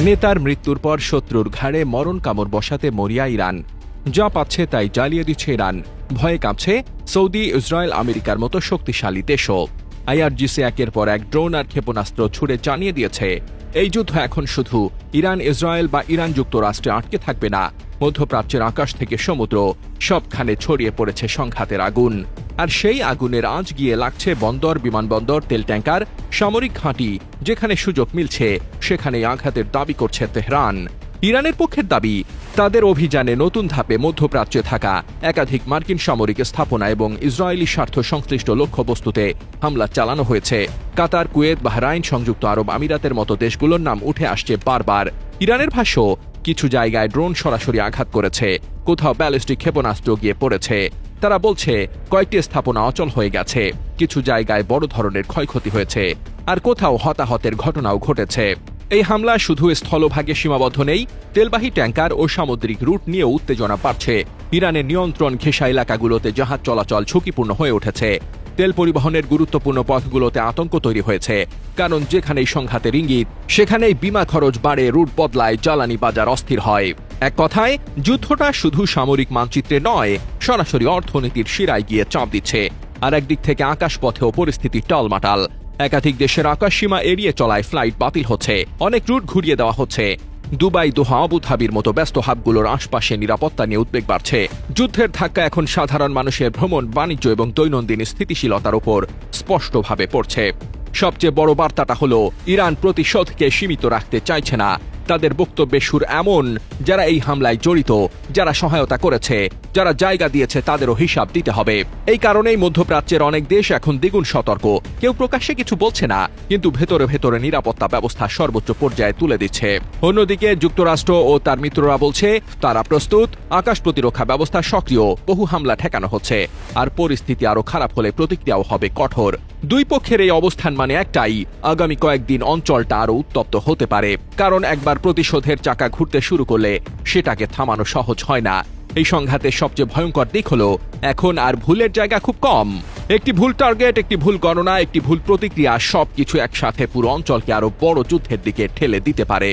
নেতার মৃত্যুর পর শত্রুর ঘাড়ে মরণ কামড় বসাতে মরিয়া ইরান। যা পাচ্ছে তাই জ্বালিয়ে দিচ্ছে ইরান। ভয়ে কাঁপছে সৌদি, ইসরায়েল, আমেরিকার মতো শক্তিশালী দেশও। আইআরজিসি একের পর এক ড্রোন আর ক্ষেপণাস্ত্র ছুড়ে জানিয়ে দিয়েছে, এই যুদ্ধ এখন শুধু ইরান ইসরায়েল বা ইরান যুক্তরাষ্ট্রে আটকে থাকবে না। মধ্যপ্রাচ্যের আকাশ থেকে সমুদ্র সবখানে ছড়িয়ে পড়েছে সংঘাতের আগুন। আর সেই আগুনের আঁচ গিয়ে লাগছে বন্দর, বিমানবন্দর, তেল ট্যাঙ্কার, সামরিক ঘাঁটি। যেখানে সুযোগ মিলছে সেখানেই আঘাতের দাবি করছে তেহরান। ইরানের পক্ষের দাবি, তাদের অভিযানে নতুন ধাপে মধ্যপ্রাচ্যে থাকা একাধিক মার্কিন সামরিক স্থাপনা এবং ইসরায়েলি স্বার্থ সংশ্লিষ্ট লক্ষ্যবস্তুতে হামলা চালানো হয়েছে। কাতার, কুয়েত, বাহরাইন, সংযুক্ত আরব আমিরাতের মতো দেশগুলোর নাম উঠে আসছে বারবার। ইরানের ভাষ্য, কিছু জায়গায় ড্রোন সরাসরি আঘাত করেছে, কোথাও ব্যালিস্টিক ক্ষেপণাস্ত্র গিয়ে পড়েছে। তারা বলছে কয়েকটি স্থাপনা অচল হয়ে গেছে, কিছু জায়গায় বড় ধরনের ক্ষয়ক্ষতি হয়েছে, আর কোথাও হতাহতের ঘটনাও ঘটেছে। এই হামলা শুধু স্থলভাগে সীমাবদ্ধ নেই, তেলবাহী ট্যাঙ্কার ও সামুদ্রিক রুট নিয়েও উত্তেজনা বাড়ছে। ইরানের নিয়ন্ত্রণ ঘেঁষা এলাকাগুলোতে জাহাজ চলাচল ঝুঁকিপূর্ণ হয়ে উঠেছে। তেল পরিবহনের গুরুত্বপূর্ণ পথগুলোতে আতঙ্ক তৈরি হয়েছে, কারণ যেখানেই সংঘাতের ইঙ্গিত সেখানেই বিমা খরচ বাড়ে, রুট বদলায়, জ্বালানি বাজার অস্থির হয়। এক কথায় যুদ্ধটা শুধু সামরিক মানচিত্রে নয়, সরাসরি অর্থনীতির শিরায় গিয়ে চাপ দিচ্ছে। আর একদিক থেকে আকাশপথেও পরিস্থিতি টলমাটাল। একাধিক দেশের আকাশসীমা এড়িয়ে চলায় ফ্লাইট বাতিল হচ্ছে, অনেক রুট ঘুরিয়ে দেওয়া হচ্ছে। দুবাই, দোহা, আবুধাবির মতো ব্যস্ত হাবগুলোর আশপাশে নিরাপত্তা নিয়ে উদ্বেগ বাড়ছে। যুদ্ধের ধাক্কা এখন সাধারণ মানুষের ভ্রমণ, বাণিজ্য এবং দৈনন্দিন স্থিতিশীলতার উপর স্পষ্টভাবে পড়ছে। সবচেয়ে বড় বার্তাটা হলো, ইরান প্রতিশোধকে সীমিত রাখতে চাইছে না। তাদের বক্তব্যের সুর এমন, যারা এই হামলায় জড়িত, যারা সহায়তা করেছে, যারা জায়গা দিয়েছে, তাদেরও হিসাব দিতে হবে। এই কারণেই মধ্যপ্রাচ্যের অনেক দেশ এখন দ্বিগুণ সতর্ক। কেউ প্রকাশ্যে কিছু বলছে না, কিন্তু ভেতরে ভেতরে নিরাপত্তা ব্যবস্থা সর্বোচ্চ পর্যায়ে তুলে দিচ্ছে। অন্যদিকে যুক্তরাষ্ট্র ও তার মিত্ররা বলছে তারা প্রস্তুত, আকাশ প্রতিরক্ষা ব্যবস্থা সক্রিয়, বহু হামলা ঠেকানো হচ্ছে। আর পরিস্থিতি আরো খারাপ হলে প্রতিক্রিয়াও হবে কঠোর। দুই পক্ষের এই অবস্থান মানে একটাই, আগামী কয়েকদিন অঞ্চলটা আরো উত্তপ্ত হতে পারে। কারণ একবার প্রতিশোধের চাকা ঘুরতে শুরু করলে সেটাকে থামানো সহজ হয় না। এই সংঘাতের সবচেয়ে ভয়ঙ্কর দিক হলো, এখন আর ভুলের জায়গা খুব কম। একটি ভুল টার্গেট, একটি ভুল গণনা, একটি ভুল প্রতিক্রিয়া, সবকিছু একসাথে পুরো অঞ্চলকে আরো বড় যুদ্ধের দিকে ঠেলে দিতে পারে।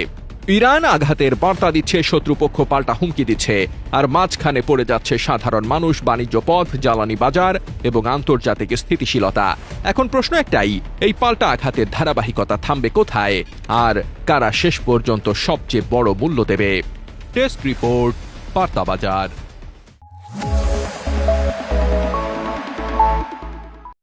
ইরান আঘাতের বার্তা দিচ্ছে, শত্রুপক্ষ পাল্টা হুমকি দিচ্ছে, আর মাঝখানে পড়ে যাচ্ছে সাধারণ মানুষ, বাণিজ্য পথ, জ্বালানি বাজার এবং আন্তর্জাতিক স্থিতিশীলতা। এখন প্রশ্ন একটাই, এই পাল্টা আঘাতের ধারাবাহিকতা থামবে কোথায়, আর কারা শেষ পর্যন্ত সবচেয়ে বড় মূল্য দেবে? টেস্ট রিপোর্ট, বার্তা বাজার।